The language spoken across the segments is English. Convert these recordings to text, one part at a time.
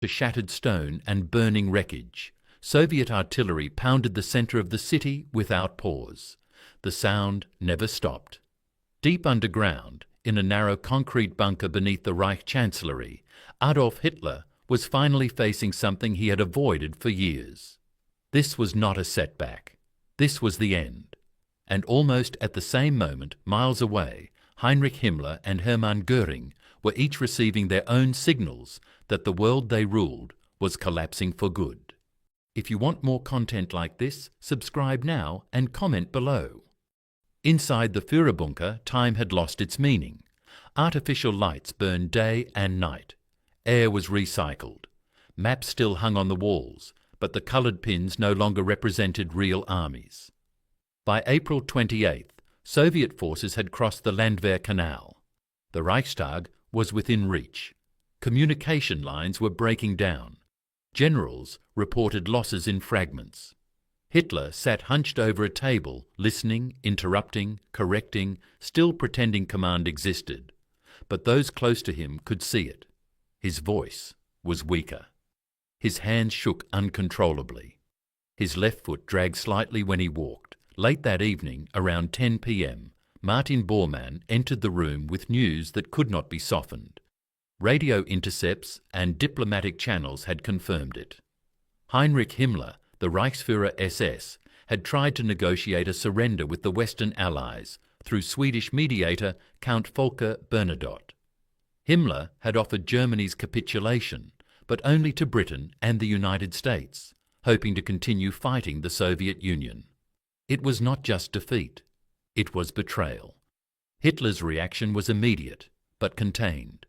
to shattered stone and burning wreckage. Soviet artillery pounded the center of the city without pause. The sound never stopped. Deep underground, in a narrow concrete bunker beneath the Reich Chancellery, Adolf Hitler was finally facing something he had avoided for years. This was not a setback. This was the end. And almost at the same moment, miles away, Heinrich Himmler and Hermann Göring were each receiving their own signals that the world they ruled was collapsing for good. If you want more content like this, subscribe now and comment below. Inside the Führerbunker, time had lost its meaning. Artificial lights burned day and night. Air was recycled. Maps still hung on the walls, but the coloured pins no longer represented real armies. By April 28th, Soviet forces had crossed the Landwehr Canal. The Reichstag was within reach. Communication lines were breaking down. Generals reported losses in fragments. Hitler sat hunched over a table, listening, interrupting, correcting, still pretending command existed. But those close to him could see it. His voice was weaker. His hands shook uncontrollably. His left foot dragged slightly when he walked. Late that evening, around 10 p.m., Martin Bormann entered the room with news that could not be softened. Radio intercepts and diplomatic channels had confirmed it. Heinrich Himmler, the Reichsführer SS, had tried to negotiate a surrender with the Western Allies through Swedish mediator Count Volker Bernadotte. Himmler had offered Germany's capitulation, but only to Britain and the United States, hoping to continue fighting the Soviet Union. It was not just defeat, it was betrayal. Hitler's reaction was immediate, but contained.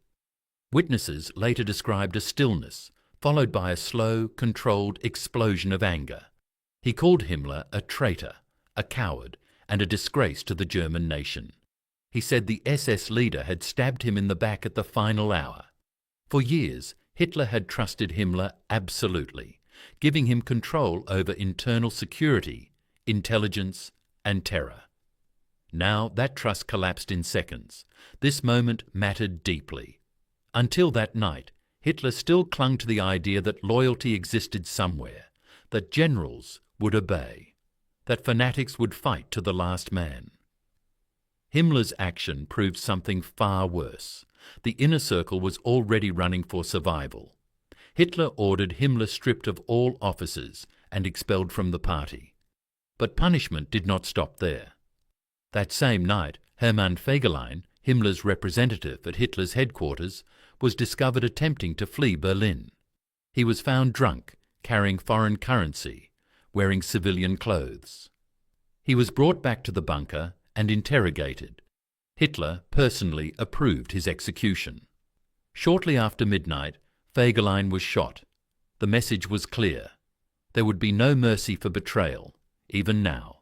Witnesses later described a stillness, followed by a slow, controlled explosion of anger. He called Himmler a traitor, a coward, and a disgrace to the German nation. He said the SS leader had stabbed him in the back at the final hour. For years, Hitler had trusted Himmler absolutely, giving him control over internal security, intelligence, and terror. Now that trust collapsed in seconds. This moment mattered deeply. Until that night, Hitler still clung to the idea that loyalty existed somewhere, that generals would obey, that fanatics would fight to the last man. Himmler's action proved something far worse. The inner circle was already running for survival. Hitler ordered Himmler stripped of all offices and expelled from the party. But punishment did not stop there. That same night, Hermann Fegelein, Himmler's representative at Hitler's headquarters, was discovered attempting to flee Berlin. He was found drunk, carrying foreign currency, wearing civilian clothes. He was brought back to the bunker and interrogated. Hitler personally approved his execution. Shortly after midnight, Fegelein was shot. The message was clear. There would be no mercy for betrayal, even now.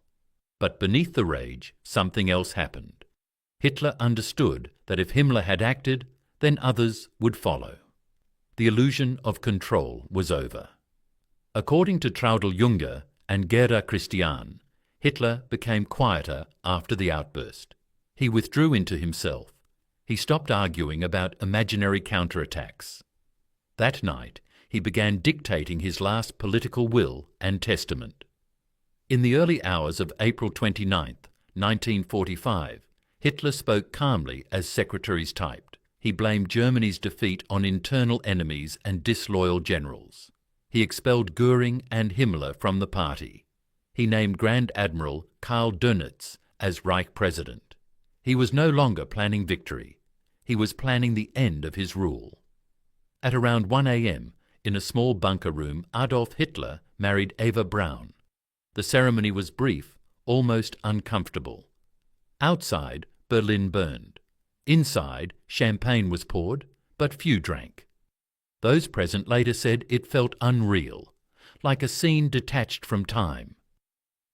But beneath the rage, something else happened. Hitler understood that if Himmler had acted, then others would follow. The illusion of control was over. According to Traudl Junge and Gerda Christian, Hitler became quieter after the outburst. He withdrew into himself. He stopped arguing about imaginary counterattacks. That night, he began dictating his last political will and testament. In the early hours of April 29, 1945, Hitler spoke calmly as secretaries typed. He blamed Germany's defeat on internal enemies and disloyal generals. He expelled Göring and Himmler from the party. He named Grand Admiral Karl Dönitz as Reich President. He was no longer planning victory. He was planning the end of his rule. At around 1 a.m., in a small bunker room, Adolf Hitler married Eva Braun. The ceremony was brief, almost uncomfortable. Outside, Berlin burned. Inside, champagne was poured, but few drank. Those present later said it felt unreal, like a scene detached from time.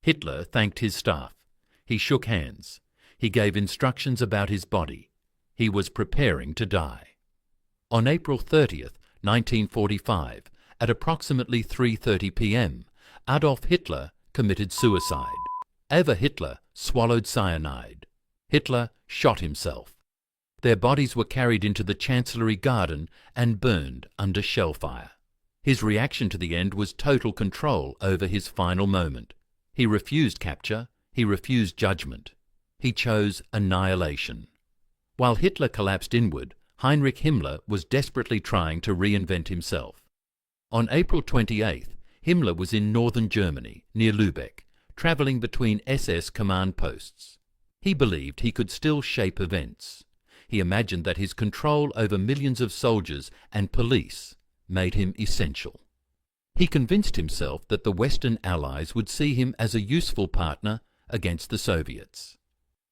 Hitler thanked his staff. He shook hands. He gave instructions about his body. He was preparing to die. On April 30th, 1945, at approximately 3:30 p.m., Adolf Hitler committed suicide. Eva Hitler swallowed cyanide. Hitler shot himself. Their bodies were carried into the Chancellery garden and burned under shellfire. His reaction to the end was total control over his final moment. He refused capture, he refused judgment. He chose annihilation. While Hitler collapsed inward, Heinrich Himmler was desperately trying to reinvent himself. On April 28th, Himmler was in northern Germany, near Lübeck, travelling between SS command posts. He believed he could still shape events. He imagined that his control over millions of soldiers and police made him essential. He convinced himself that the Western Allies would see him as a useful partner against the Soviets.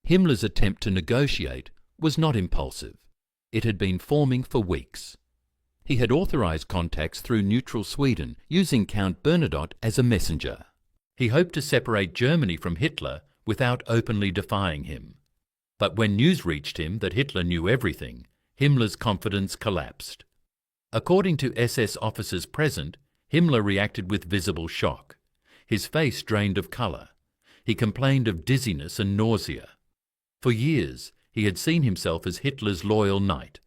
Himmler's attempt to negotiate was not impulsive. It had been forming for weeks. He had authorized contacts through neutral Sweden, using Count Bernadotte as a messenger. He hoped to separate Germany from Hitler without openly defying him. But when news reached him that Hitler knew everything, Himmler's confidence collapsed. According to SS officers present, Himmler reacted with visible shock. His face drained of colour. He complained of dizziness and nausea. For years, he had seen himself as Hitler's loyal knight,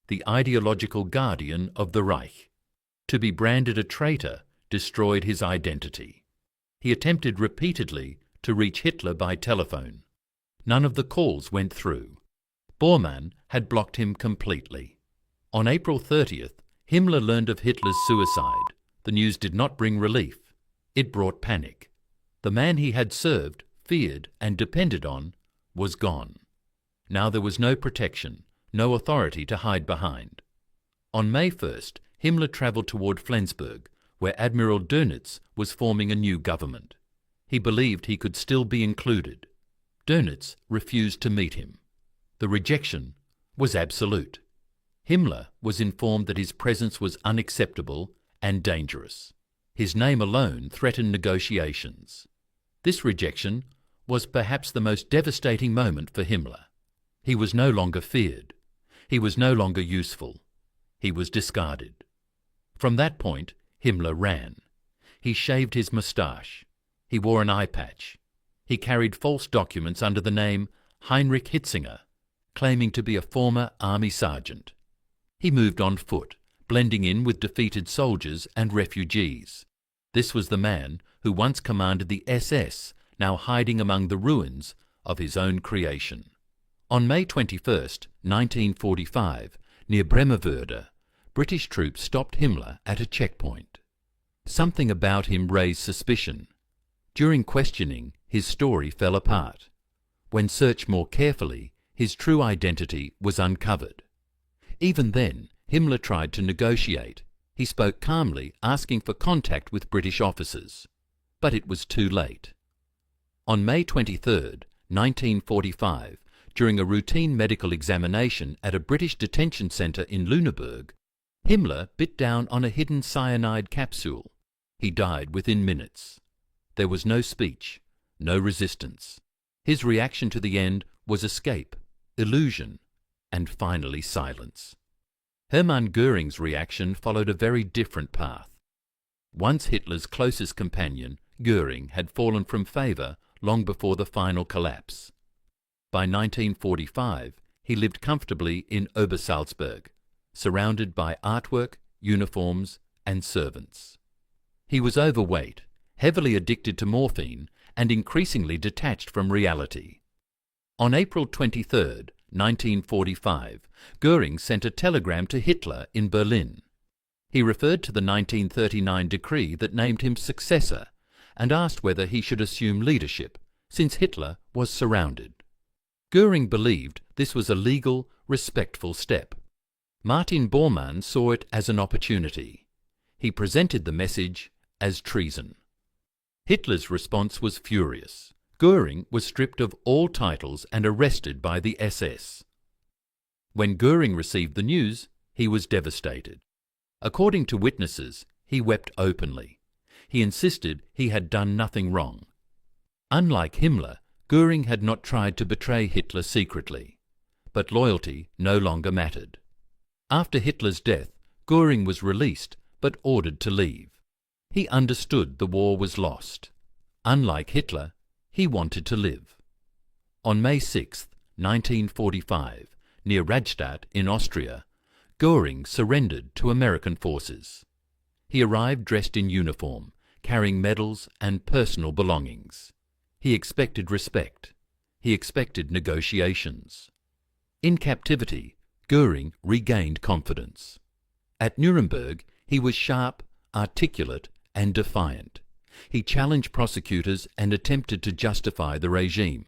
the ideological guardian of the Reich. To be branded a traitor destroyed his identity. He attempted repeatedly to reach Hitler by telephone. None of the calls went through. Bormann had blocked him completely. On April 30th, Himmler learned of Hitler's suicide. The news did not bring relief. It brought panic. The man he had served, feared, and depended on was gone. Now there was no protection, no authority to hide behind. On May 1st, Himmler travelled toward Flensburg, where Admiral Dönitz was forming a new government. He believed he could still be included. Dönitz refused to meet him. The rejection was absolute. Himmler was informed that his presence was unacceptable and dangerous. His name alone threatened negotiations. This rejection was perhaps the most devastating moment for Himmler. He was no longer feared. He was no longer useful. He was discarded. From that point, Himmler ran. He shaved his moustache. He wore an eye patch. He carried false documents under the name Heinrich Hitzinger, claiming to be a former army sergeant. He moved on foot, blending in with defeated soldiers and refugees. This was the man who once commanded the SS, now hiding among the ruins of his own creation. On May 21st, 1945, near Bremerwörde, British troops stopped Himmler at a checkpoint. Something about him raised suspicion. During questioning, his story fell apart. When searched more carefully, his true identity was uncovered. Even then, Himmler tried to negotiate. He spoke calmly, asking for contact with British officers. But it was too late. On May 23rd, 1945, during a routine medical examination at a British detention centre in Lüneburg, Himmler bit down on a hidden cyanide capsule. He died within minutes. There was no speech, no resistance. His reaction to the end was escape, illusion, and finally silence. Hermann Göring's reaction followed a very different path. Once Hitler's closest companion, Göring had fallen from favour long before the final collapse. By 1945, he lived comfortably in Obersalzberg, surrounded by artwork, uniforms, and servants. He was overweight, heavily addicted to morphine, and increasingly detached from reality. On April 23, 1945, Göring sent a telegram to Hitler in Berlin. He referred to the 1939 decree that named him successor and asked whether he should assume leadership, since Hitler was surrounded. Göring believed this was a legal, respectful step. Martin Bormann saw it as an opportunity. He presented the message as treason. Hitler's response was furious. Göring was stripped of all titles and arrested by the SS. When Göring received the news, he was devastated. According to witnesses, he wept openly. He insisted he had done nothing wrong. Unlike Himmler, Göring had not tried to betray Hitler secretly. But loyalty no longer mattered. After Hitler's death, Göring was released but ordered to leave. He understood the war was lost. Unlike Hitler, he wanted to live. On May 6, 1945, near Rastatt in Austria, Göring surrendered to American forces. He arrived dressed in uniform, carrying medals and personal belongings. He expected respect. He expected negotiations. In captivity, Goering regained confidence. At Nuremberg, he was sharp, articulate, and defiant. He challenged prosecutors and attempted to justify the regime.